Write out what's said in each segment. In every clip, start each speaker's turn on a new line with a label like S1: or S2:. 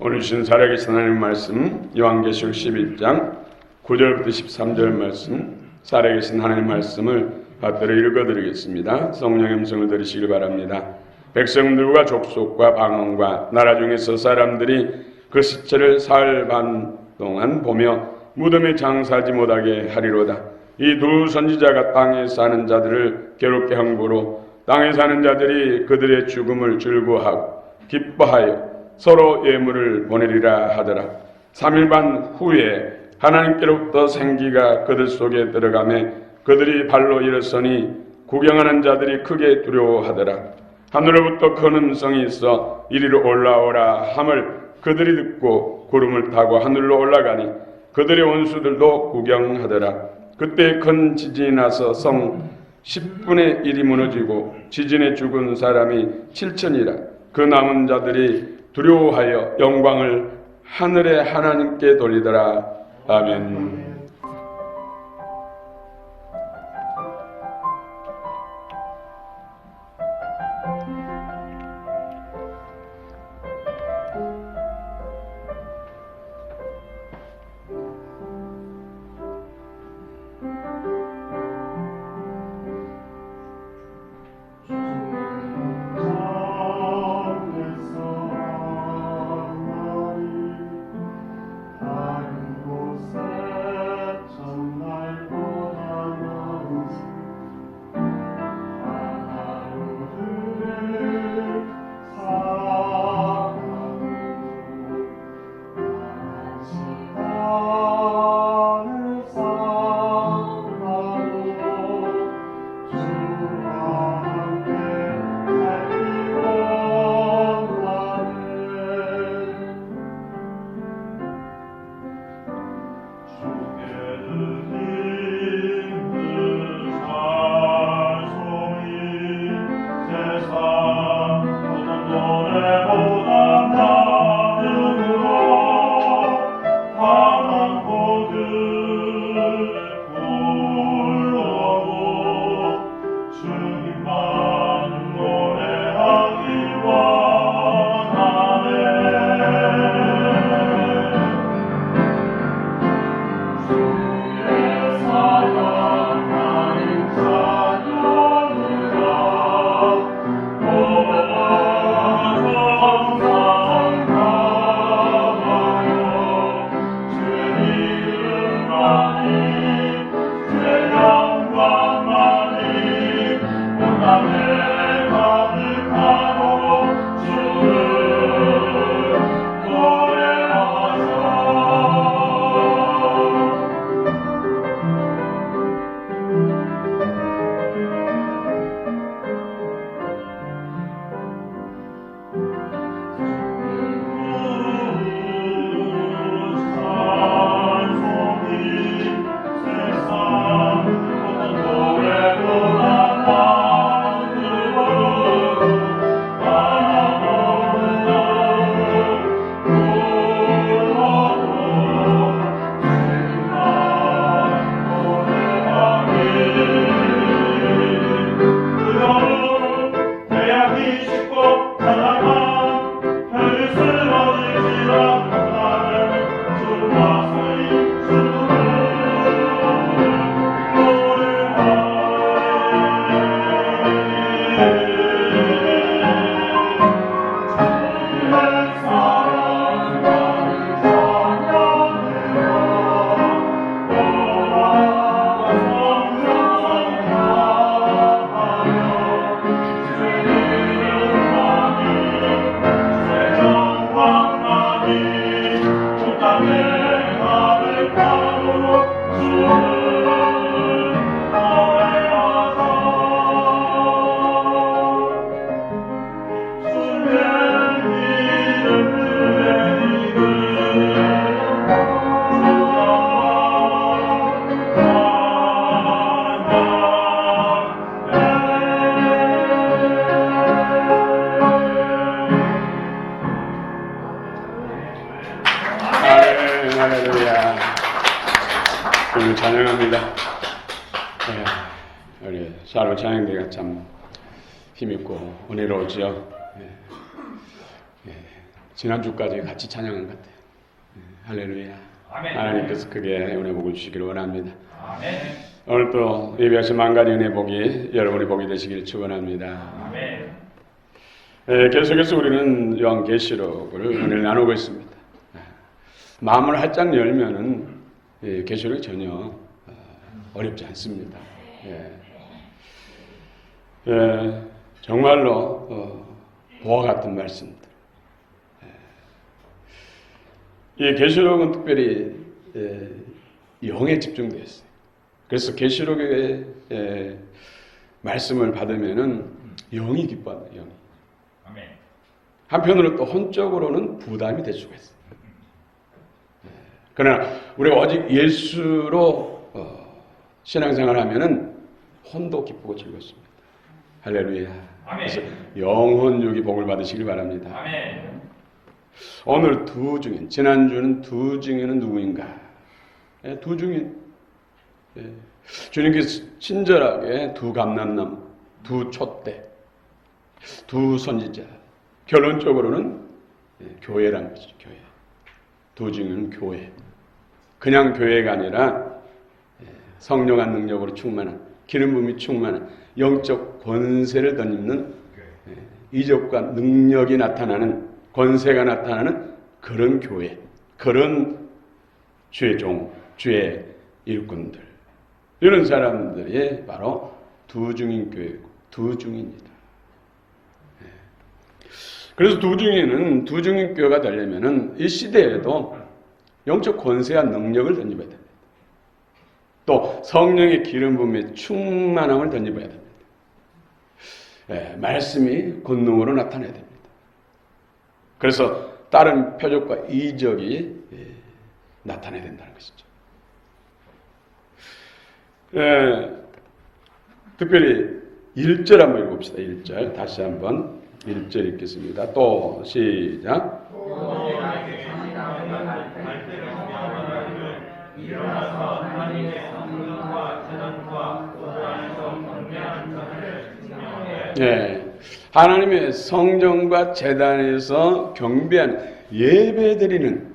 S1: 오늘 주신 살아계신 하나님 말씀 요한계시록 11장 9절부터 13절 말씀, 살아계신 하나님 말씀을 받들어 읽어드리겠습니다. 성령의 음성을 들으시길 바랍니다. 백성들과 족속과 방언과 나라 중에서 사람들이 그 시체를 사흘 반 동안 보며 무덤에 장사하지 못하게 하리로다. 이 두 선지자가 땅에 사는 자들을 괴롭게 함으로 땅에 사는 자들이 그들의 죽음을 즐거워하고 기뻐하여 서로 예물을 보내리라 하더라. 3일 반 후에 하나님께로부터 생기가 그들 속에 들어가매 그들이 발로 일어서니 구경하는 자들이 크게 두려워하더라. 하늘로부터 큰 음성이 있어 이리로 올라오라 함을 그들이 듣고 구름을 타고 하늘로 올라가니 그들의 원수들도 구경하더라. 그때 큰 지진이 나서 성 10분의 1이 무너지고 지진에 죽은 사람이 7천이라. 그 남은 자들이 두려워하여 영광을 하늘의 하나님께 돌리더라. 아멘. 할렐루야. 오늘 찬양합니다. 우리 샬롯 찬양대가 참 힘있고 은혜로우죠. 지난주까지 같이 찬양한 것 같아요. 할렐루야.
S2: 아멘.
S1: 하나님께서 크게 은혜 복을 주시기를 원합니다.
S2: 아멘.
S1: 오늘 또 예배하신 만 가지 은혜 복이 여러분의 복이 되시기를 축원합니다.
S2: 아멘.
S1: 계속해서 우리는 요한계시록을 은혜를 나누고 있습니다. 마음을 활짝 열면은 계시록이 전혀 어렵지 않습니다. 정말로 보화 같은 말씀들. 이 계시록은 특별히 영에 집중되어 있어요. 그래서 계시록의 말씀을 받으면은 영이 기뻐한다. 영이.
S2: 아멘.
S1: 한편으로 또 혼적으로는 부담이 될 수가 있어요. 그러나 우리가 오직 예수로 신앙생활하면은 혼도 기쁘고 즐겁습니다. 할렐루야.
S2: 아멘.
S1: 그래서 영혼 유기 복을 받으시길 바랍니다.
S2: 아멘.
S1: 오늘 두 증인, 지난주는 두 증인은 누구인가? 두 증인. 주님께서 친절하게 두 감람나무, 두 촛대, 두 선지자. 결론적으로는 교회라는 것이죠. 교회. 두 증인은 교회. 그냥 교회가 아니라 성령한 능력으로 충만한, 기름 부음이 충만한 영적 권세를 덧입는 이적과 능력이 나타나는, 권세가 나타나는 그런 교회, 그런 주의 종, 주의 일꾼들, 이런 사람들이 바로 두 증인 교회고 두 증인이다. 그래서 두 증인은, 두 증인 교회가 되려면은 이 시대에도 영적 권세와 능력을 덧입어야 됩니다. 또 성령의 기름 부음의 충만함을 덧입어야 됩니다. 말씀이 권능으로 나타나야 됩니다. 그래서 다른 표적과 이적이 나타나야 된다는 것이죠. 특별히 1절 한번 읽읍시다. 1절 다시 한번 1절 읽겠습니다. 또 시작.
S2: 일어나서 하나님의 성령과 재단과 그 안에서 경배하는 자들을 증명해.
S1: 하나님의 성전과 제단에서 경배하는, 예배드리는,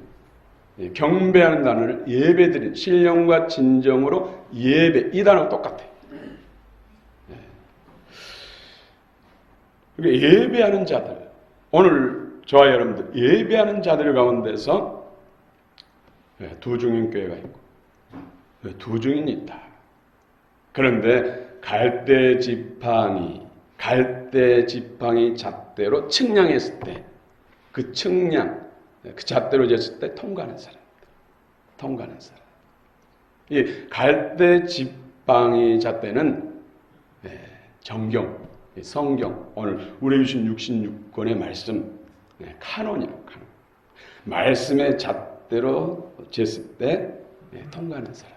S1: 경배하는 단어를 예배드리는, 신령과 진정으로 예배, 이 단어가 똑같아요. 그러니까 예배하는 자들, 오늘 저와 여러분들 예배하는 자들 가운데서 두 증인 교회가 있고 두 증인이 있다. 그런데 갈대 지팡이 잣대로 측량했을 때, 그 측량, 그 잣대로 쟀을 때 통과하는 사람. 이 갈대 지팡이 잣대는 정경, 성경, 오늘 우리 주신 66권의 말씀, 카논이라고 카논. 말씀의 잣대로 쟀을 때 통과하는 사람.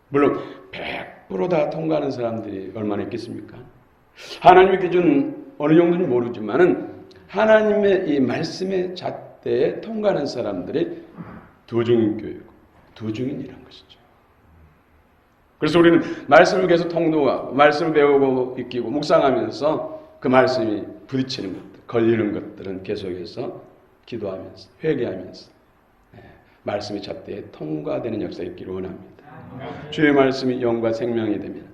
S1: 물론 100% 다 통과하는 사람들이 얼마나 있겠습니까? 하나님의 기준 어느 정도는 모르지만은 하나님의 이 말씀의 잣대에 통과하는 사람들이 두 증인 교회고 두 증인이라는 것이죠. 그래서 우리는 말씀을 계속 통독하고 말씀을 배우고 익히고 묵상하면서 그 말씀이 부딪히는 것들, 걸리는 것들은 계속해서 기도하면서 회개하면서 말씀의 잣대에 통과되는 역사가 있기를 원합니다. 주의 말씀이 영과 생명이 되면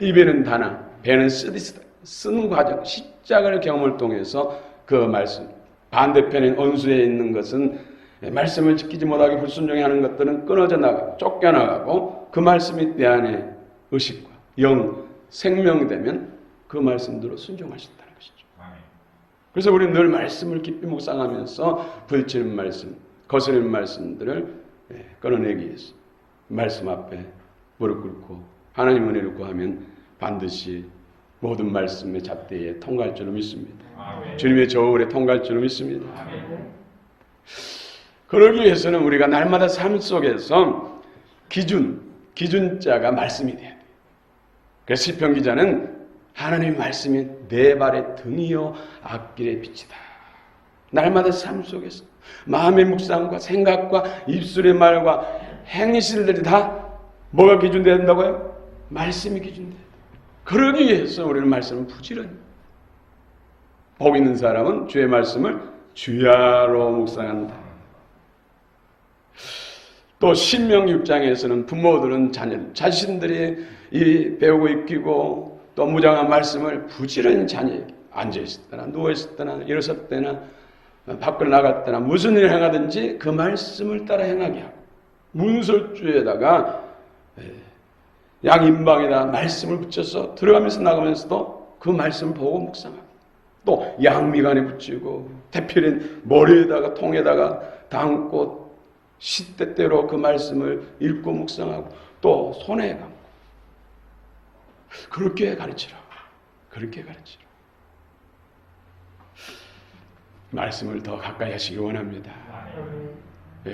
S1: 입에는 다나 배는 쓰디쓰다 쓰는 과정, 십자가의 경험을 통해서 그 말씀, 반대편에 언수에 있는 것은 말씀을 지키지 못하게 불순종하는 것들은 끊어져 나가고 쫓겨나가고, 그 말씀이 내 안에 의식과 영, 생명이 되면 그 말씀대로 순종할 수 있다는 것이죠. 그래서 우리는 늘 말씀을 깊이 묵상하면서 부딪히는 말씀, 거스르는 말씀들을 끊어내기 위해서 말씀 앞에 무릎 꿇고 하나님 은혜를 구하면 반드시 모든 말씀의 잣대에 통과할 줄로 믿습니다. 아멘. 주님의 저울에 통과할 줄로 믿습니다. 아멘. 그러기 위해서는 우리가 날마다 삶 속에서 기준자가 말씀이 돼야 돼요. 그래서 시편 기자는 하나님의 말씀이 내 발의 등이요 앞길의 빛이다. 날마다 삶 속에서 마음의 묵상과 생각과 입술의 말과 행실들이 다 뭐가 기준돼야 된다고요? 말씀이 기준돼야 돼요. 그러기 위해서 우리는 말씀을 부지런히, 복 있는 사람은 주의 말씀을 주야로 묵상한다. 또 신명 6장에서는 부모들은 자신들이 이 배우고 익히고 또 무장한 말씀을 부지런히 자녀에게 앉아있을 때나 누워있을 때나 일어섰을 때나 밖으로 나갈 때나 무슨 일을 행하든지 그 말씀을 따라 행하게 하고 문설주에다가 양인방에다 말씀을 붙여서 들어가면서 나가면서도 그 말씀을 보고 묵상하고 또 양미간에 붙이고 대필인 머리에다가 통에다가 담고 시때때로 그 말씀을 읽고 묵상하고 또 손에 감고 그렇게 가르치라. 그렇게 가르치라. 말씀을 더 가까이 하시기 원합니다.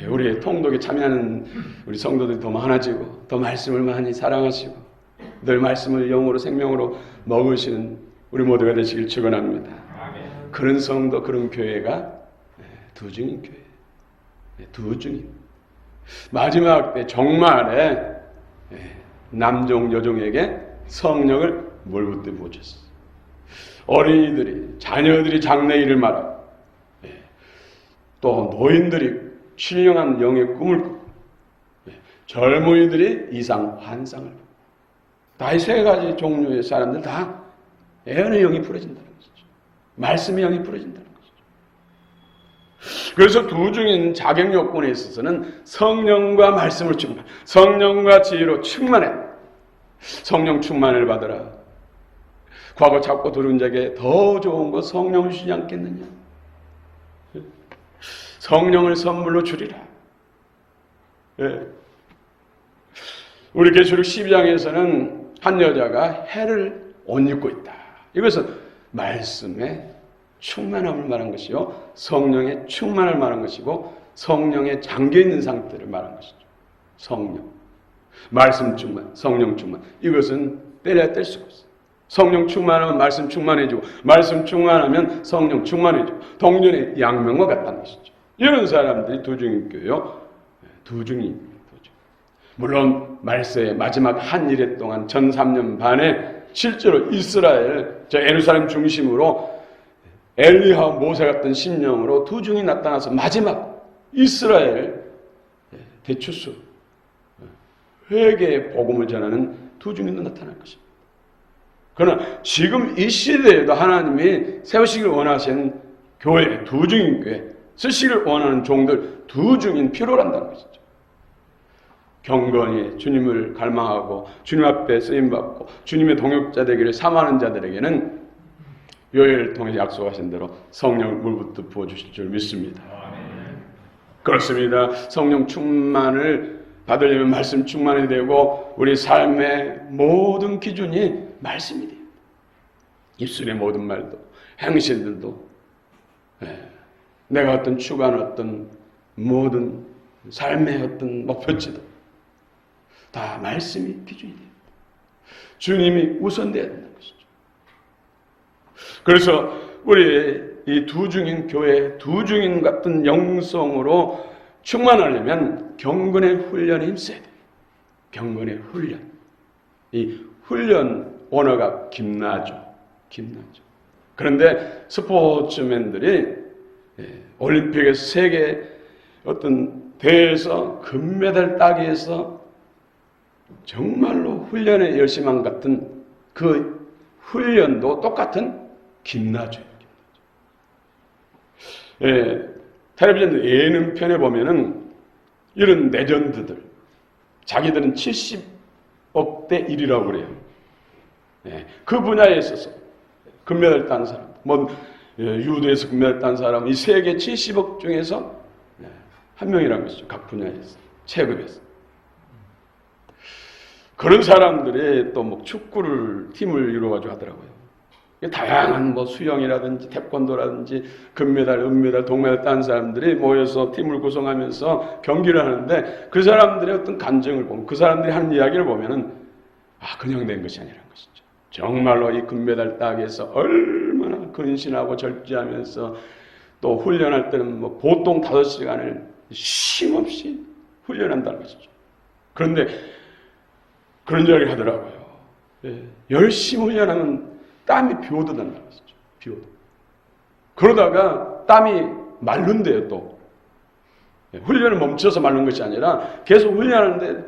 S1: 우리 통독에 참여하는 우리 성도들이 더 많아지고 더 말씀을 많이 사랑하시고 늘 말씀을 영으로 생명으로 먹으시는 우리 모두가 되시길 축원합니다. 그런 성도 그런 교회가 두중인 교회. 두중인. 마지막 때 종말에 남종 여종에게 성령을 물붓듯 부으셨어요. 어린이들이 자녀들이 장래일을 말하고 또 노인들이 신령한 영의 꿈을 꾸고 젊은이들이 이상 환상을 꾸고 다 이 세 가지 종류의 사람들 다 애언의 영이 풀어진다는 것이죠. 말씀의 영이 풀어진다는 것이죠. 그래서 두중인 자격 요건에 있어서는 성령과 말씀을 충만, 성령과 지혜로 충만해. 성령 충만을 받으라. 과거 잡고 들은 자에게 더 좋은 거 성령을 주지 않겠느냐. 성령을 선물로 주리라. 우리 계시록 12장에서는 한 여자가 해를 옷 입고 있다. 이것은 말씀의 충만함을 말한 것이요, 성령의 충만을 말한 것이고 성령에 잠겨있는 상태를 말한 것이죠. 성령, 말씀 충만, 성령 충만, 이것은 떼려야 뗄 수가 없어요. 성령 충만하면 말씀 충만해지고 말씀 충만하면 성령 충만해지고 동전의 양면과 같다는 것이죠. 이런 사람들이 두중인교요. 두중인. 물론 말세의 마지막 한 일해 동안 전 3년 반에 실제로 이스라엘, 예루살렘 중심으로 엘리야와 모세 같은 심령으로 두중이 나타나서 마지막 이스라엘 대추수 회개의 복음을 전하는 두중인도 나타날 것입니다. 그러나 지금 이 시대에도 하나님이 세우시길 원하신 교회, 두중인 교회, 쓰시길 원하는 종들 두중인 필요한다는 것이죠. 경건히 주님을 갈망하고 주님 앞에 쓰임받고 주님의 동역자 되기를 사모하는 자들에게는 요일을 통해 약속하신 대로 성령을 물붓듯 부어주실 줄 믿습니다. 그렇습니다. 성령 충만을 받으려면 말씀 충만이 되고 우리 삶의 모든 기준이 말씀이 돼요. 입술의 모든 말도 행실들도 내가 어떤 추구하는 어떤 모든 삶의 어떤 목표치도 다 말씀이 기준이 돼요. 주님이 우선돼야 된다는 것이죠. 그래서 우리 이 두중인 교회, 두중인 같은 영성으로 충만하려면 경건의 훈련에 힘써야 돼요. 경건의 훈련. 이 훈련 언어가 김나죠. 김나죠. 그런데 스포츠맨들이 올림픽에서 세계 어떤 대회에서 금메달 따기 위해서 정말로 훈련에 열심한 같은 그 훈련도 똑같은 김나죠. 텔레비전 예능편에 보면은 이런 레전드들, 자기들은 70억 대 1이라고 그래요. 그 분야에 있어서 금메달 딴 사람, 유도에서 금메달 딴 사람, 이 세계 70억 중에서 한 명이라는 것이죠. 각 분야에서, 체급에서. 그런 사람들이 또 뭐 축구를 팀을 이루어가지고 하더라고요. 다양한 뭐 수영이라든지 태권도라든지 금메달, 은메달, 동메달 딴 사람들이 모여서 팀을 구성하면서 경기를 하는데 그 사람들의 어떤 간증을 보면, 그 사람들이 하는 이야기를 보면은 그냥 된 것이 아니라는 것이죠. 정말로 이 금메달 따기 위해서 얼마나 근신하고 절제하면서 또 훈련할 때는 뭐 보통 5시간을 쉼없이 훈련한다는 것이죠. 그런데 그런 이야기를 하더라고요. 열심히 훈련하면 땀이 비 오듯 난다는 것이죠. 비 오듯. 그러다가 땀이 마른대요 또. 훈련을 멈춰서 마른 것이 아니라 계속 훈련하는데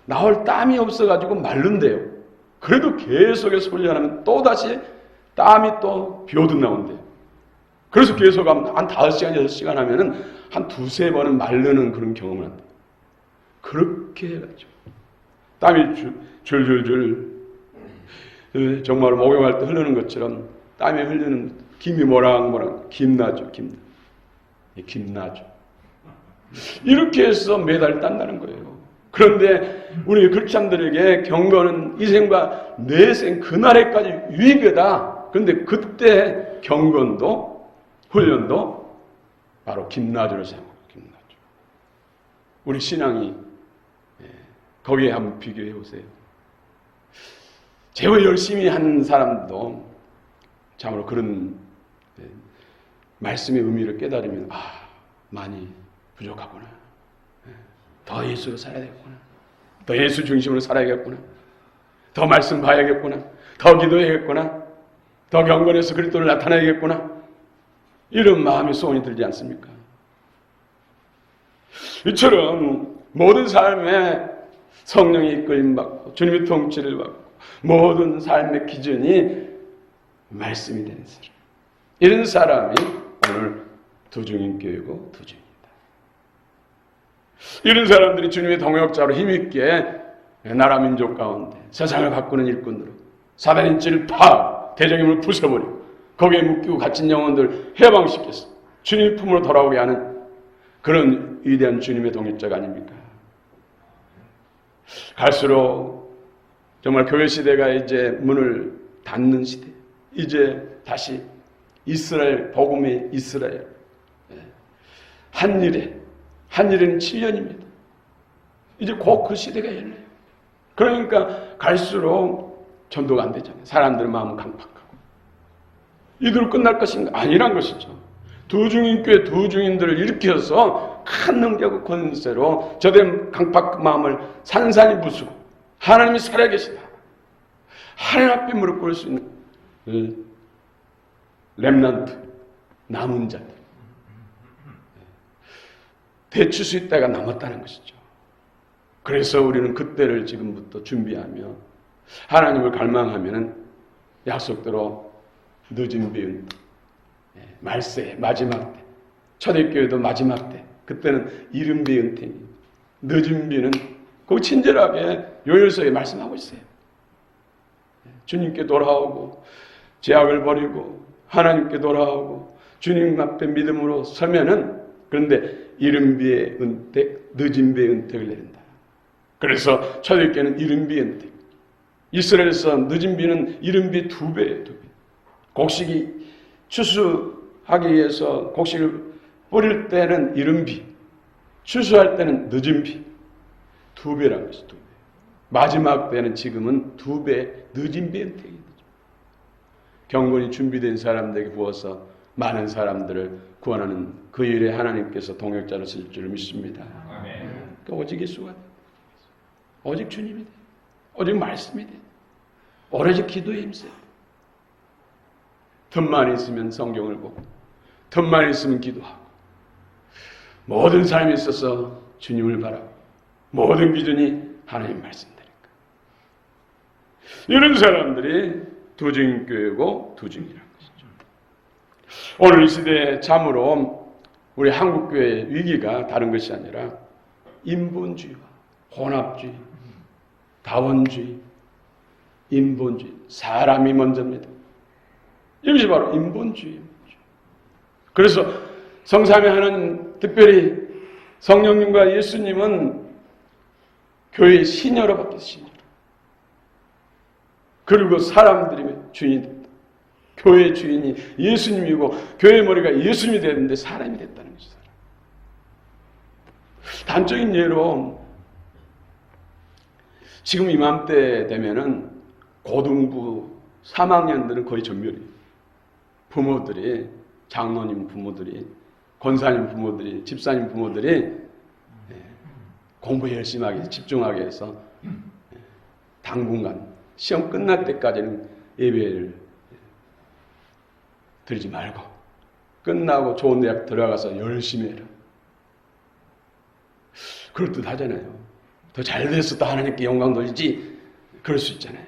S1: 나올 땀이 없어가지고 마른대요. 그래도 계속해서 훈련하면 또다시 땀이 또 비오듯 나온대요. 그래서 계속 한 5시간, 6시간 하면은 한 2-3번은 마르는 그런 경험을 한다. 그렇게 해가지고 땀이 줄줄줄 정말 목욕할 때 흐르는 것처럼 땀이 흐르는 김이 모락모락 김나죠. 김나죠. 이렇게 해서 매달 딴다는 거예요. 그런데 우리 크리스찬들에게 경건은 이 생과 내생 그날에까지 유익이다. 그런데 그때 경건도 훈련도 바로 김나주를 사용합니다. 김나주. 우리 신앙이 거기에 한번 비교해 보세요. 제일 열심히 하는 사람도 참으로 그런 말씀의 의미를 깨달으면 많이 부족하구나. 더 예수로 살아야겠구나. 더 예수 중심으로 살아야겠구나. 더 말씀 봐야겠구나. 더 기도해야겠구나. 더 경건해서 그리스도를 나타내야겠구나. 이런 마음의 소원이 들지 않습니까? 이처럼 모든 삶에 성령의 이끌림받고 주님의 통치를 받고 모든 삶의 기준이 말씀이 되는 사람. 이런 사람이 오늘 두중인교회고 두중입니다. 이런 사람들이 주님의 동역자로 힘있게 나라 민족 가운데 세상을 바꾸는 일꾼으로 사단의 인치를 대적임을 부숴버리고 거기에 묶이고 갇힌 영혼들 해방시켜서 주님의 품으로 돌아오게 하는 그런 위대한 주님의 동역자가 아닙니까? 갈수록 정말 교회 시대가 이제 문을 닫는 시대. 이제 다시 이스라엘, 복음의 이스라엘. 한일에는 7년입니다. 이제 곧 그 시대가 열려요. 그러니까 갈수록 전도가 안 되잖아요. 사람들의 마음은 강팍하고. 이대로 끝날 것인가? 아니란 것이죠. 두중인교회 두중인들을 일으켜서 큰 능력과 권세로 저들의 강팍 마음을 산산히 부수고 하나님이 살아계시다. 하나님 앞에 무릎 꿇을 수 있는 렘넌트, 남은 자들. 되칠 수 있다가 남았다는 것이죠. 그래서 우리는 그때를 지금부터 준비하며 하나님을 갈망하면 약속대로 늦은 비은 말세 마지막 때, 초대교회도 마지막 때, 그때는 이른 비은 때니 늦은 비는 그 친절하게 요일서에 말씀하고 있어요. 주님께 돌아오고 죄악을 버리고 하나님께 돌아오고 주님 앞에 믿음으로 서면은 그런데 이른 비의 은택, 늦은 비의 은택을 내린다. 그래서 초대교회는 이른 비의 은택. 이스라엘에서 늦은 비는 이른 비의 2배예요. 2배. 곡식이 추수하기 위해서 곡식을 뿌릴 때는 이른 비, 추수할 때는 늦은 비. 2배라는 것이 2배. 마지막 때는 지금은 2배 늦은 비의 은택이 되죠. 경건이 준비된 사람들에게 부어서 많은 사람들을 구원하는 그 일에 하나님께서 동역자로 쓸 줄 믿습니다. 그러니까 오직 예수가 돼. 오직 주님이 돼. 오직 말씀이 돼. 오로지 기도에 힘써요. 틈만 있으면 성경을 보고 틈만 있으면 기도하고 모든 삶에 있어서 주님을 바라고 모든 기준이 하나님 말씀대니까. 이런 사람들이 두중인교회고 두중이라는 것이죠. 오늘 이 시대에 참으로 우리 한국교회의 위기가 다른 것이 아니라 인본주의와 혼합주의, 다원주의, 인본주의, 사람이 먼저입니다. 이것이 바로 인본주의입니다. 그래서 성삼위 하나님, 특별히 성령님과 예수님은 교회의 시녀로 바뀌었습니다. 그리고 사람들이 주인이 됐다. 교회의 주인이 예수님이고 교회의 머리가 예수님이 되는데 사람이 됐다는 것이죠. 단적인 예로 지금 이맘때 되면은 고등부 3학년들은 거의 전멸이에요. 부모들이, 장로님 부모들이, 권사님 부모들이, 집사님 부모들이 공부 열심히 하게, 집중하게 해서 당분간 시험 끝날 때까지는 예배를 드리지 말고 끝나고 좋은 대학 들어가서 열심히 해라. 그럴듯하잖아요. 더 잘 돼서 또 하나님께 영광 돌리지. 그럴 수 있잖아요.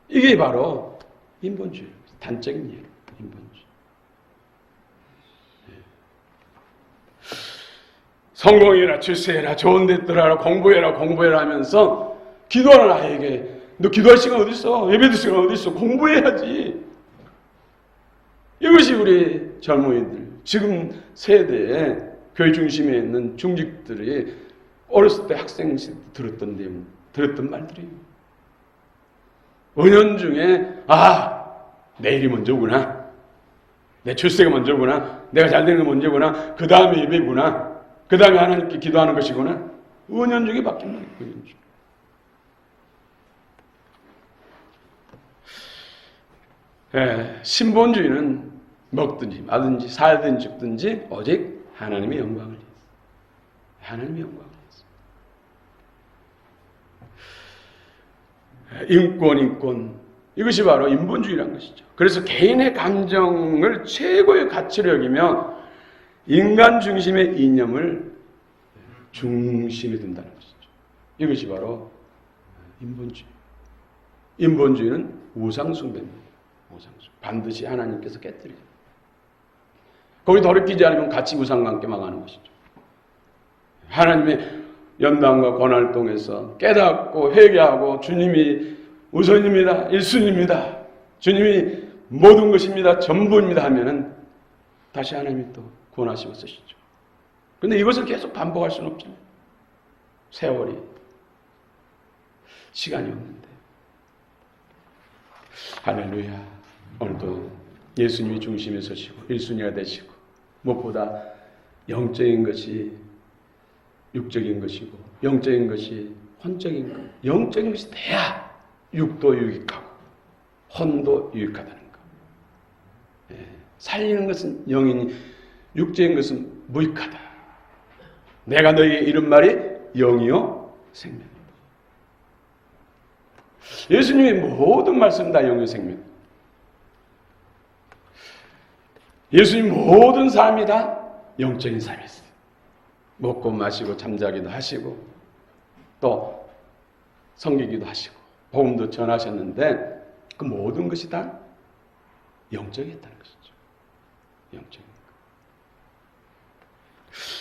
S1: 이게 바로 인본주의, 단적인 예로 인본주의. 성공해라, 출세해라, 좋은 데 들어가라, 공부해라 하면서 기도하는 아이에게 너 기도할 시간 어디 있어? 예배드릴 시간 어디 있어? 공부해야지. 이것이 우리 젊은이들, 지금 세대에 교회 중심에 있는 중직들이 어렸을 때 학생 시절 들었던 말들이에요. 은연중에 내일이 먼저구나, 내 출세가 먼저구나, 내가 잘 되는 게 먼저구나, 그 다음에 예배구나, 그 다음에 하나님께 기도하는 것이구나. 은연중에 바뀐 말이에요. 은연중. 신본주의는 먹든지 마든지 살든지 죽든지 오직 하나님의 영광을 위해서. 하나님의 영광을 위해서. 인권 이것이 바로 인본주의라는 것이죠. 그래서 개인의 감정을 최고의 가치로 여기며 인간 중심의 이념을 중심에 둔다는 것이죠. 이것이 바로 인본주의. 인본주의는 우상숭배입니다. 반드시 하나님께서 깨뜨려요. 거기 돌이키지 않으면 같이 우상과 함께 망하는 것이죠. 하나님의 연단과 고난을 통해서 깨닫고 회개하고 주님이 우선입니다. 1순위입니다. 주님이 모든 것입니다. 전부입니다 하면은 다시 하나님이 또 구원하시고 쓰시죠. 그런데 이것을 계속 반복할 수는 없잖아요. 세월이, 시간이 없는데. 할렐루야. 오늘도 예수님이 중심에 서시고 1순위가 되시고 무엇보다 영적인 것이 육적인 것이고 영적인 것이 혼적인 것, 영적인 것이 돼야 육도 유익하고 혼도 유익하다는 것. 살리는 것은 영이니 육적인 것은 무익하다. 내가 너희에게 이런 말이 영이요 생명이다. 예수님의 모든 말씀 다 영이요 생명. 예수님 모든 삶이 다 영적인 삶이었어요. 먹고 마시고 잠자기도 하시고 또 섬기기도 하시고 복음도 전하셨는데 그 모든 것이 다 영적이었다는 것이죠. 영적인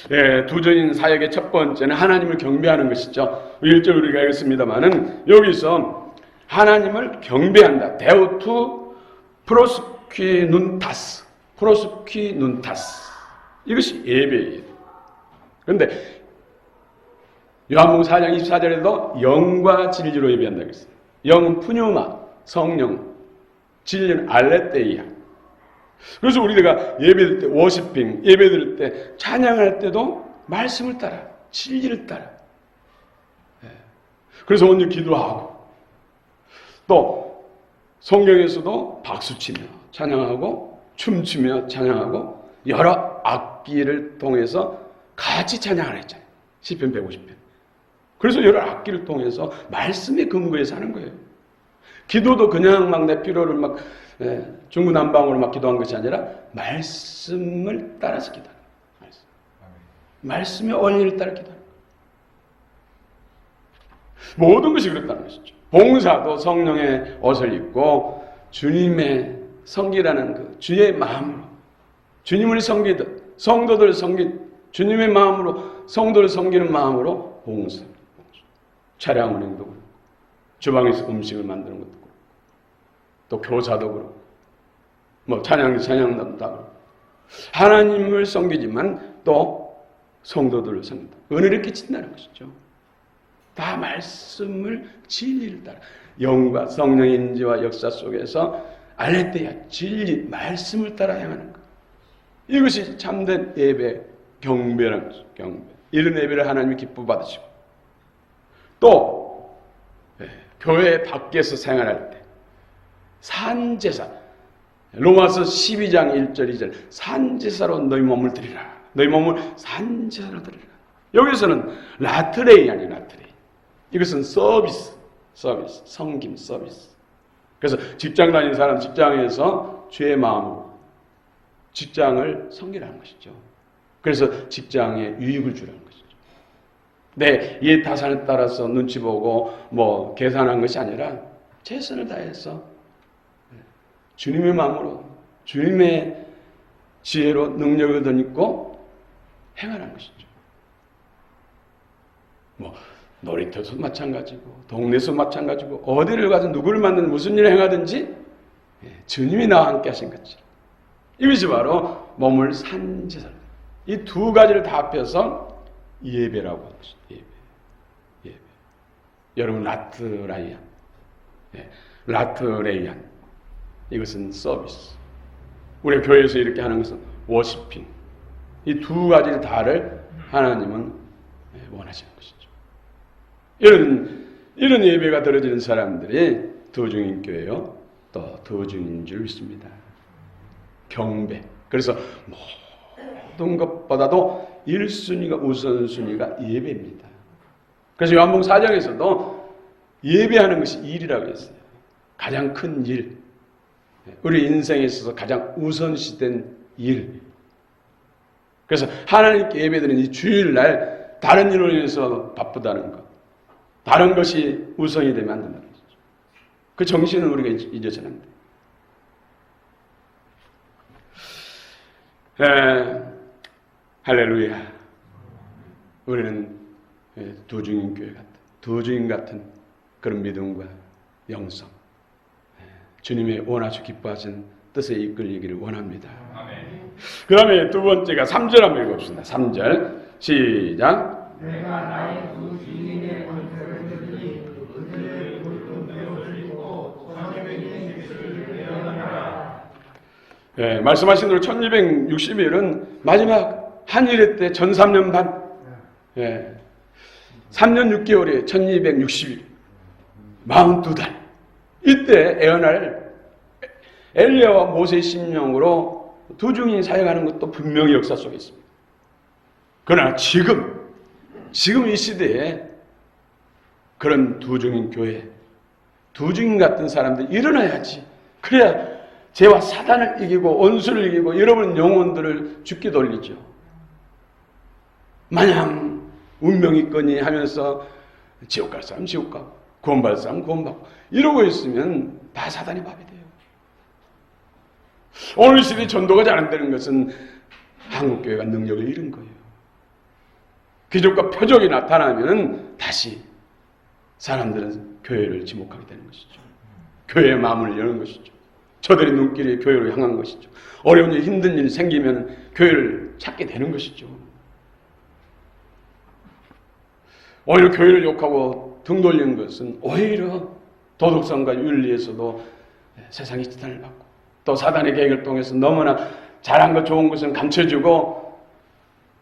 S1: 것. 두저인 사역의 첫 번째는 하나님을 경배하는 것이죠. 1절 우리가 읽었습니다마는 여기서 하나님을 경배한다. 데우투 프로스퀴눈타스. 이것이 예배예요. 그런데 요한복음 4장 24절에도 영과 진리로 예배한다고 했어요. 영은 푸뉴마, 성령, 진리는 알레테이아. 그래서 우리가 예배드릴 때 워시핑, 예배드릴 때 찬양할 때도 말씀을 따라, 진리를 따라. 그래서 먼저 기도하고 또 성경에서도 박수치며 찬양하고 춤추며 찬양하고 여러 악기를 통해서 같이 찬양을 했잖아요. 시편 150편. 그래서 여러 악기를 통해서 말씀의 근거에 사는 거예요. 기도도 그냥 막 내 필요를 막 중구난방으로 막 기도한 것이 아니라 말씀을 따라서 기도하는 거예요. 말씀의 원리를 따라 기도하는 거예요. 모든 것이 그렇다는 것이죠. 봉사도 성령의 옷을 입고 주님의 섬기라는 그 주의 마음으로 주님을 섬기듯 성도들 주님의 마음으로 성도를 섬기는 마음으로 봉사, 차량 운행도 그렇고 주방에서 음식을 만드는 것도 그렇고 또 교사도 그렇고 뭐 찬양도 그렇고 하나님을 섬기지만 또 성도들을 섬긴다. 은혜를 끼친다는 것이죠. 다 말씀을 진리를 따라 영과 성령의 인지와 역사 속에서 알레테야 진리 말씀을 따라 행하는 것. 이것이 참된 예배 경배라는 것이죠. 경배. 이런 예배를 하나님이 기뻐 받으시고 또 교회 밖에서 생활할 때 산제사 로마서 12장 1절 2절 산제사로 너희 몸을 드리라. 너희 몸을 산제사로 드리라. 여기서는 라트레이 아니 라트레이. 이것은 서비스, 섬김 서비스. 그래서 직장 다니는 사람 직장에서 주의 마음으로 직장을 섬기라는 것이죠. 그래서 직장에 유익을 주라는 것이죠. 내 이해 타산에 따라서 눈치 보고 뭐 계산한 것이 아니라 최선을 다해서 주님의 마음으로 주님의 지혜로 능력을 덧입고 행하라는 것이죠. 뭐 놀이터도 마찬가지고 동네에서 마찬가지고 어디를 가든 누구를 만나든 무슨 일을 행하든지 주님이 나와 함께 하신 것처럼 이것이 바로 몸을 산제사. 이 두 가지를 다 합해서 예배라고 하는 것이죠. 예배. 여러분 라트라이안, 라트레이안 이것은 서비스. 우리 교회에서 이렇게 하는 것은 워시핑. 이 두 가지를 다를 하나님은 원하시는 것이죠. 이런 예배가 드려지는 사람들이 도중인교회요, 또 도중인 줄 믿습니다. 경배. 그래서 모든 것보다도 1순위가 우선순위가 예배입니다. 그래서 요한복음 4장에서도 예배하는 것이 일이라고 했어요. 가장 큰 일. 우리 인생에 있어서 가장 우선시된 일. 그래서 하나님께 예배드리는 이 주일날 다른 일로 인해서 바쁘다는 것, 다른 것이 우선이 되면 안 된다는 거죠. 그 정신은 우리가 잊어서는 안 돼요. 할렐루야. 우리는 도중인 교회 같은, 도중인 같은 그런 믿음과 영성, 주님의 원하시고 기뻐하신 뜻에 이끌리기를 원합니다. 그 다음에 두 번째가 3절 한번 읽어봅시다. 3절 시작.
S3: 내가 나의 두 주인의 권세를 들으니 그들의 굵은 뼈를 입고 1260일을 내어가라.
S1: 말씀하신 대로 1260일은 마지막 한일의 때 전 3년 반, 3년 6개월에 1260일, 42달. 이때 애어날 엘리야와 모세의 심령으로 두 중인이 사역하는 것도 분명히 역사 속에 있습니다. 그러나 지금 이 시대에 그런 두 중인 교회, 두 중인 같은 사람들이 일어나야지. 그래야 죄와 사단을 이기고 원수를 이기고 잃어버린 영혼들을 죽게 돌리죠. 마냥 운명이 있거니 하면서 지옥 갈 사람 지옥 가고 구원받을 사람 구원받고 이러고 있으면 다 사단의 밥이 돼요. 오늘 시대 전도가 잘 안 되는 것은 한국교회가 능력을 잃은 거예요. 기적과 표적이 나타나면 다시 사람들은 교회를 지목하게 되는 것이죠. 교회의 마음을 여는 것이죠. 저들의 눈길이 교회로 향한 것이죠. 어려운 일, 힘든 일 생기면 교회를 찾게 되는 것이죠. 오히려 교회를 욕하고 등 돌리는 것은 오히려 도덕성과 윤리에서도 세상의 지탄을 받고 또 사단의 계획을 통해서 너무나 잘한 것 좋은 것은 감춰주고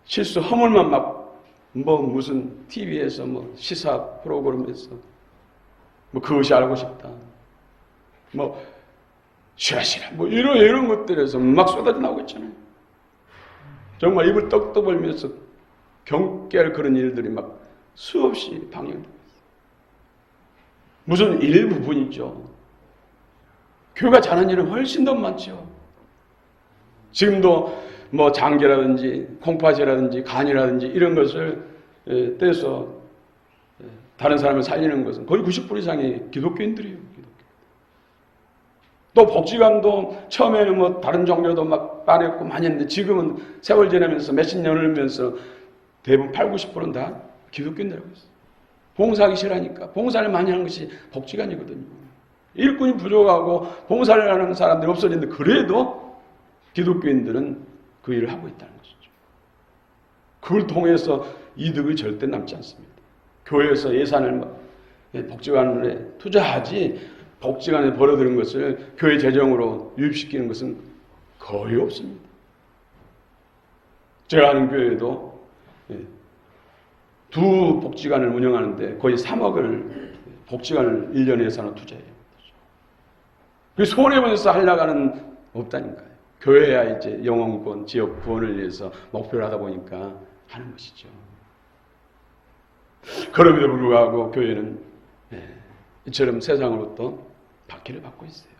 S1: 실수 허물만 막 무슨 TV에서 시사 프로그램에서 그것이 알고 싶다 쉬라쉬라 이런 것들에서 막 쏟아져 나오고 있잖아요. 정말 입을 떡떡 벌면서 경계할 그런 일들이 막 수없이 방영되고 있어요. 무슨 일부분이죠. 교회가 잘하는 일은 훨씬 더 많죠. 지금도 장기라든지 콩팥이라든지 간이라든지 이런 것을 떼서 다른 사람을 살리는 것은 거의 90% 이상이 기독교인들이에요. 또 복지관도 처음에는 다른 종교도 막 빠냈고 많이 했는데 지금은 세월 지나면서 몇십 년을 하면서 대부분 80~90%는 다 기독교인들하고 있어요. 봉사하기 싫으니까. 봉사를 많이 하는 것이 복지관이거든요. 일꾼이 부족하고 봉사를 하는 사람들이 없어지는데 그래도 기독교인들은 그 일을 하고 있다는 것이죠. 그걸 통해서 이득을 절대 남지 않습니다. 교회에서 예산을 복지관에 투자하지 복지관에 벌어들인 것을 교회 재정으로 유입시키는 것은 거의 없습니다. 제가 아는 교회도 두 복지관을 운영하는데 거의 3억을 복지관을 1년 예산으로 투자해요. 그 손해보면서 하려고 하는 없다니까요. 교회야 이제 영혼권, 지역 구원을 위해서 목표를 하다 보니까 하는 것이죠. 그럼에도 불구하고 교회는 이처럼 세상으로부터 박해를 받고 있어요.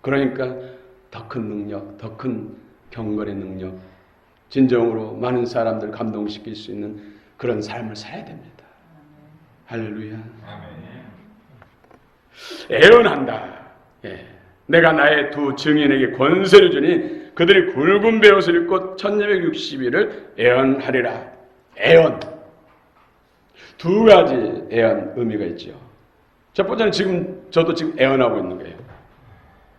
S1: 그러니까 더 큰 능력, 더 큰 경건의 능력, 진정으로 많은 사람들을 감동시킬 수 있는 그런 삶을 살아야 됩니다. 할렐루야. 애언한다. 예. 내가 나의 두 증인에게 권세를 주니 그들이 굵은 베옷을 입고 1260일을 애언하리라. 애언. 두 가지 애언 의미가 있죠. 첫 번째는 저도 지금 애언하고 있는 거예요.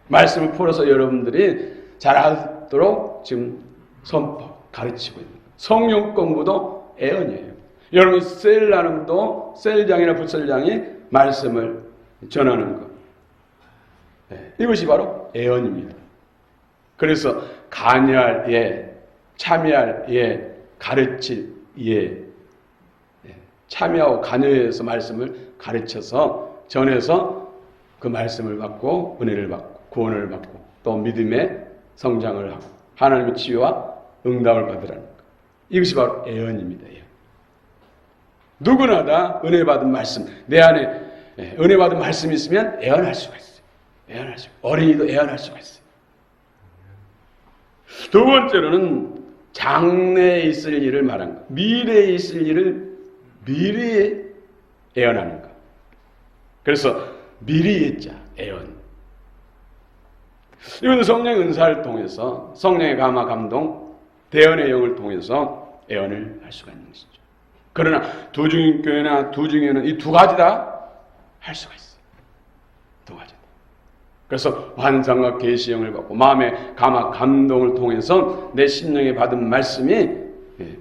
S1: 말씀을 풀어서 여러분들이 잘 알도록 지금 선포, 가르치고 있는 거예요. 성령 공부도 애언이에요. 여러분이 셀 나눔도 셀장이나 부셀장이 말씀을 전하는 것. 네, 이것이 바로 애언입니다. 그래서 관여할 예, 참여할 예, 가르칠 예, 참여하고 관여해서 말씀을 가르쳐서 전해서 그 말씀을 받고 은혜를 받고 구원을 받고 또 믿음의 성장을 하고 하나님의 치유와 응답을 받으라는 것. 이것이 바로 애언입니다. 누구나 다 은혜 받은 말씀, 내 안에 은혜 받은 말씀이 있으면 애언할 수가 있어요. 애언할 수가 있어요. 어린이도 애언할 수가 있어요. 두 번째로는 장래에 있을 일을 말하는 것. 미래에 있을 일을 미래에 애언하는 것. 그래서 미리 예자, 애언. 이건 성령의 은사를 통해서 성령의 감화 감동, 대언의 영을 통해서 애언을 할 수가 있는 것이죠. 그러나 두중인교회나 두중에는 이 두 가지 다 할 수가 있어요. 두 가지 다. 그래서 환상과 계시형을 받고 마음의 감화 감동을 통해서 내 심령에 받은 말씀이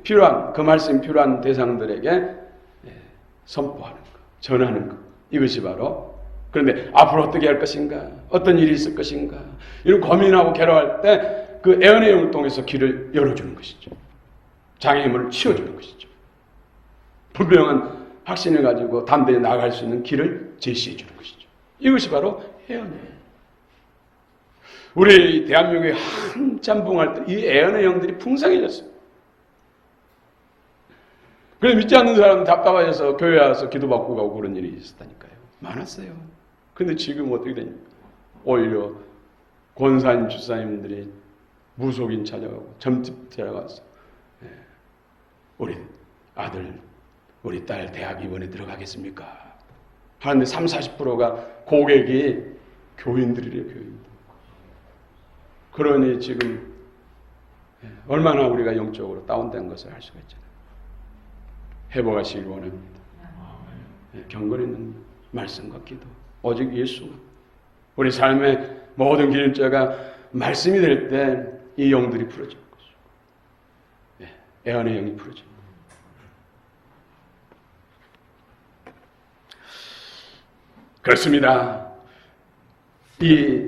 S1: 필요한 그 말씀이 필요한 대상들에게 선포하는 것, 전하는 것. 이것이 바로 그런데 앞으로 어떻게 할 것인가? 어떤 일이 있을 것인가? 이런 고민하고 괴로워할 때 그 애언의 영을 통해서 길을 열어주는 것이죠. 장애물을 치워주는 것이죠. 분명한 확신을 가지고 담대히 나아갈 수 있는 길을 제시해 주는 것이죠. 이것이 바로 애언이에요. 우리 대한민국이 한참 붕할 때 이 애언의 영들이 풍성해졌어요. 그래서 믿지 않는 사람은 답답해서 교회 와서 기도받고 가고 그런 일이 있었다니까요. 많았어요. 근데 지금 어떻게 되니까 오히려 권사님, 주사님들이 무속인 찾아가고 점집 찾아가서 우리 아들, 우리 딸 대학 이번에 들어가겠습니까? 하는데 30-40%가 고객이 교인들이래요. 교인들. 그러니 지금 얼마나 우리가 영적으로 다운된 것을 알 수가 있잖아요. 회복하시길 원합니다. 경건 있는 말씀과 기도, 오직 예수가 우리 삶의 모든 기름자가 말씀이 될 때 이 영들이 풀어지는 거죠. 애언의 영이 풀어집니다. 그렇습니다. 이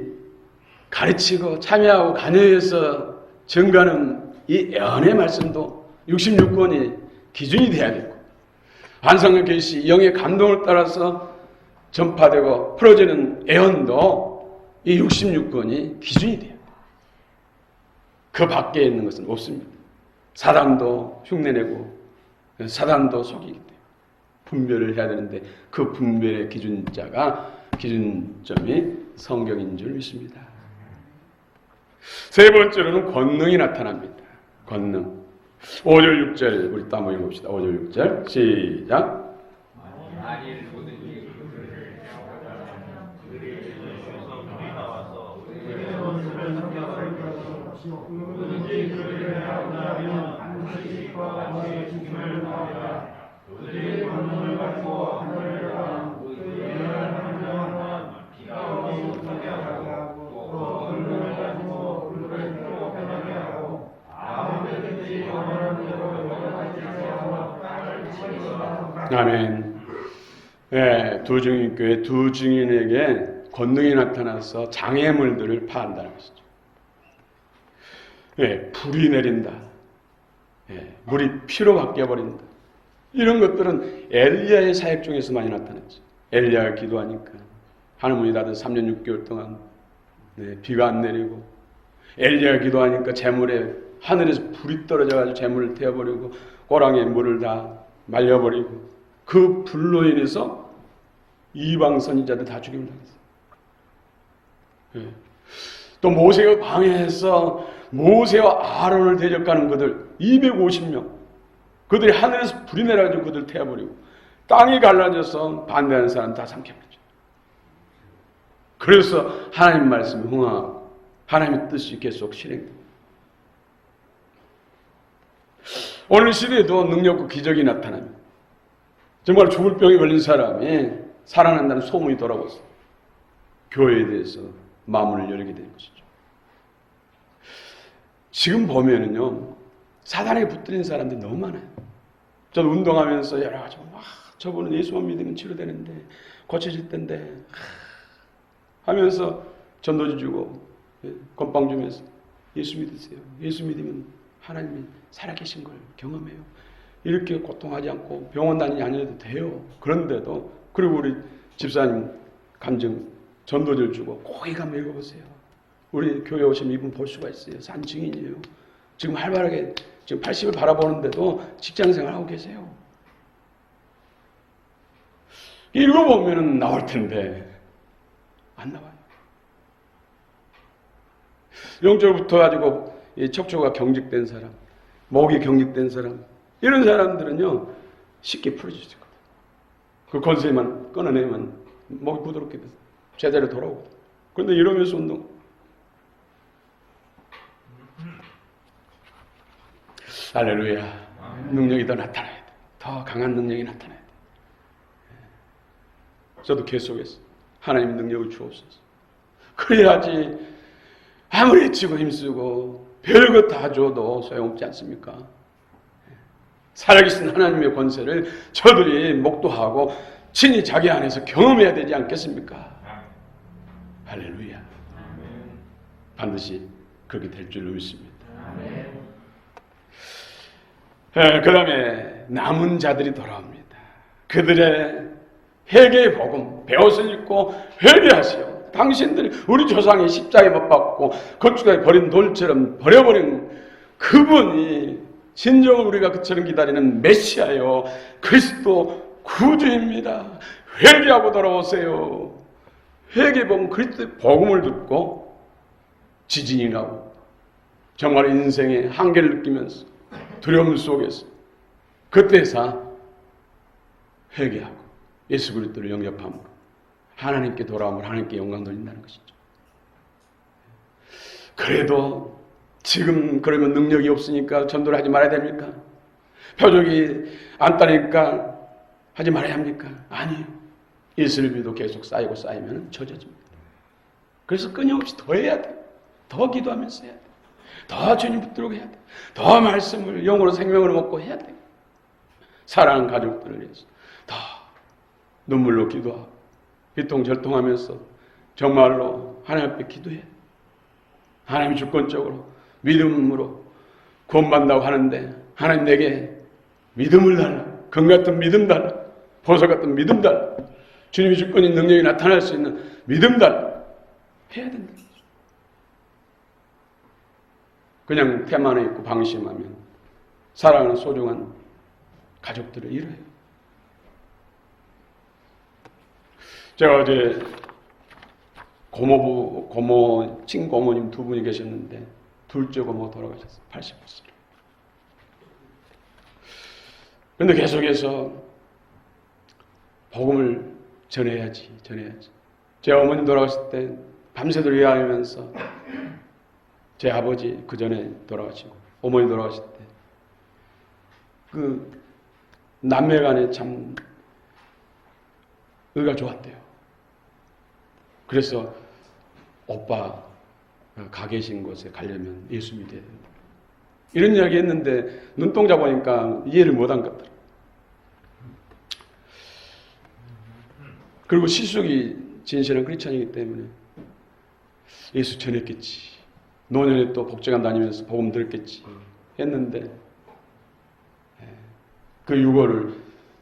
S1: 가르치고 참여하고 관여해서 증가하는 이 애언의 말씀도 66권이 기준이 돼야겠고 환상과 계시, 영의 감동을 따라서 전파되고 풀어지는 애언도 이 66권이 기준이 돼요. 그 밖에 있는 것은 없습니다. 사단도 흉내내고 사단도 속이기 때문에 분별을 해야 되는데 그 분별의 기준점이 성경인 줄 믿습니다. 세 번째로는 권능이 나타납니다. 권능. 5절 6절 우리 또 한번 읽어봅시다. 5절 6절 시작. 아멘. 네, 두 증인교회 두 증인에게 권능이 나타나서 장애물들을 파한다는 것이죠. 네, 불이 내린다. 네, 물이 피로 바뀌어버린다. 이런 것들은 엘리야의 사역 중에서 많이 나타났죠. 엘리야가 기도하니까 하늘문이 닫은 3년 6개월 동안 비가 안 내리고 엘리야가 기도하니까 재물에 하늘에서 불이 떨어져가지고 재물을 태워버리고 꼬랑에 물을 다 말려버리고 그 불로 인해서 이방 선지자들 다 죽임을 당했어요. 또 모세가 광야에서 모세와 아론을 대적하는 그들 250명, 그들이 하늘에서 불이 내려가지고 그들 태워버리고 땅이 갈라져서 반대하는 사람 다 삼켜버리죠. 그래서 하나님 말씀이 흥하고 하나님의 뜻이 계속 실행됩니다. 오늘 시대에도 능력과 기적이 나타납니다. 정말 죽을 병에 걸린 사람이 살아난다는 소문이 돌아오고 교회에 대해서 마음을 열게 되는 것이죠. 지금 보면은요, 사단에게 붙들린 사람들이 너무 많아요. 저는 운동하면서 여러 가지, 저분은 예수만 믿으면 치료되는데, 고쳐질 텐데, 하면서 전도지 주고, 건빵 주면서, 예수 믿으세요. 예수 믿으면 하나님이 살아계신 걸 경험해요. 이렇게 고통하지 않고 병원 다니지 않아도 돼요. 그런데도, 그리고 우리 집사님 간증 전도지를 주고, 거기 가면 읽어보세요. 우리 교회 오시면 이분 볼 수가 있어요. 산 증인이에요. 지금 활발하게 지금 80을 바라보는데도 직장생활 하고 계세요. 읽어보면 나올 텐데 안 나와요. 영적부터 가지고 척추가 경직된 사람, 목이 경직된 사람, 이런 사람들은요 쉽게 풀어질 수 있거든요. 그 권세만 끊어내면 목이 부드럽게 돼서 제자리로 돌아오거든요. 그런데 이러면서 운동, 할렐루야. 능력이 더 나타나야 돼. 더 강한 능력이 나타나야 돼. 저도 계속해서 하나님의 능력을 주옵소서. 그래야지 아무리 치고 힘쓰고 별것 다 줘도 소용없지 않습니까? 살아계신 하나님의 권세를 저들이 목도하고 친히 자기 안에서 경험해야 되지 않겠습니까? 할렐루야. 반드시 그렇게 될 줄로 믿습니다. 그 다음에 남은 자들이 돌아옵니다. 그들의 회개의 복음, 배옷을 입고 회개하시오. 당신들이 우리 조상이 십자가에 못 박고 건축에 버린 돌처럼 버려버린 그분이 진정으로 우리가 그처럼 기다리는 메시아요, 그리스도 구주입니다. 회개하고 돌아오세요. 회개 복음, 그리스도의 복음을 듣고 지진이 나고 정말 인생의 한계를 느끼면서 두려움 속에서 그때서 회개하고 예수 그리스도를 영접함으로 하나님께 돌아오면 하나님께 영광 돌린다는 것이죠. 그래도 지금 그러면 능력이 없으니까 전도를 하지 말아야 됩니까? 표적이 안 따르니까 하지 말아야 합니까? 아니에요. 예수를 계속 쌓이고 쌓이면 젖어집니다. 그래서 끊임없이 더 해야 돼요. 더 기도하면서 해야 돼요. 더 주님 붙들고 해야 돼. 더 말씀을 영으로 생명으로 먹고 해야 돼. 사랑하는 가족들을 위해서 더 눈물로 기도하고 비통절통하면서 정말로 하나님 앞에 기도해. 하나님이 주권적으로 믿음으로 구원받는다고 하는데 하나님 내게 믿음을 달라. 금 같은 믿음 달라. 보석 같은 믿음 달라. 주님이 주권이 능력이 나타날 수 있는 믿음 달라. 해야 된다. 그냥 태만에 있고 방심하면 사랑하는 소중한 가족들을 잃어요. 제가 어제 친고모님 두 분이 계셨는데 둘째 고모 돌아가셨어요. 80살. 그런데 계속해서 복음을 전해야지. 제 어머님 돌아가실 때 밤새도록 위하면서 제 아버지 그 전에 돌아가시고 어머니 돌아가실 때 그 남매간에 참 의가 좋았대요. 그래서 오빠 가 계신 곳에 가려면 예수 믿어야 된다. 이런 이야기 했는데 눈동자 보니까 이해를 못한 것 같더라고요. 그리고 시숙이 진실한 크리스찬이기 때문에 예수 전했겠지. 노년에 또 복지관 다니면서 복음 들었겠지 했는데 그 유고를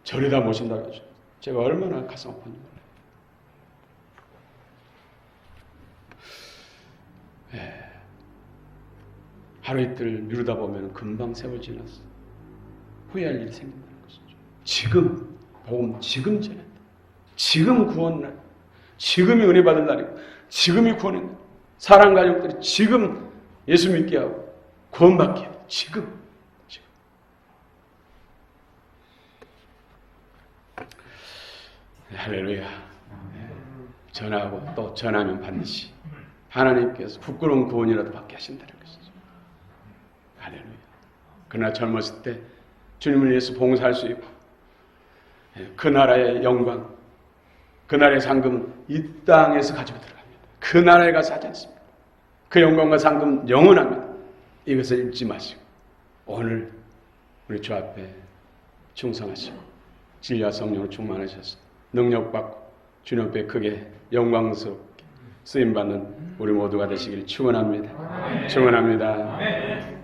S1: 절에다 모신다고 하죠. 제가 얼마나 가슴 아팠는지 몰라요. 하루 이틀 미루다 보면 금방 세월 지났어. 후회할 일이 생긴다는 것이죠. 지금 복음 지금 전해. 지금 구원날. 지금이 은혜 받을 날이고 지금이 구원의 날. 사랑 가족들이 지금 예수 믿게 하고 구원받게 지금. 할렐루야. 전하고 또 전하면 반드시 하나님께서 부끄러운 구원이라도 받게 하신다는 것이죠. 할렐루야. 그러나 젊었을 때 주님을 위해서 봉사할 수 있고 그 나라의 영광, 그 나라의 상금은 이 땅에서 가지고 들어갑니다. 그 나라에 가서 하지 않습니다. 그 영광과 상금은 영원합니다. 이것을 잊지 마시고 오늘 우리 주 앞에 충성하시고 진리와 성령으로 충만하셔서 능력받고 주님 앞에 크게 영광스럽게 쓰임받는 우리 모두가 되시길 축원합니다. 축원합니다.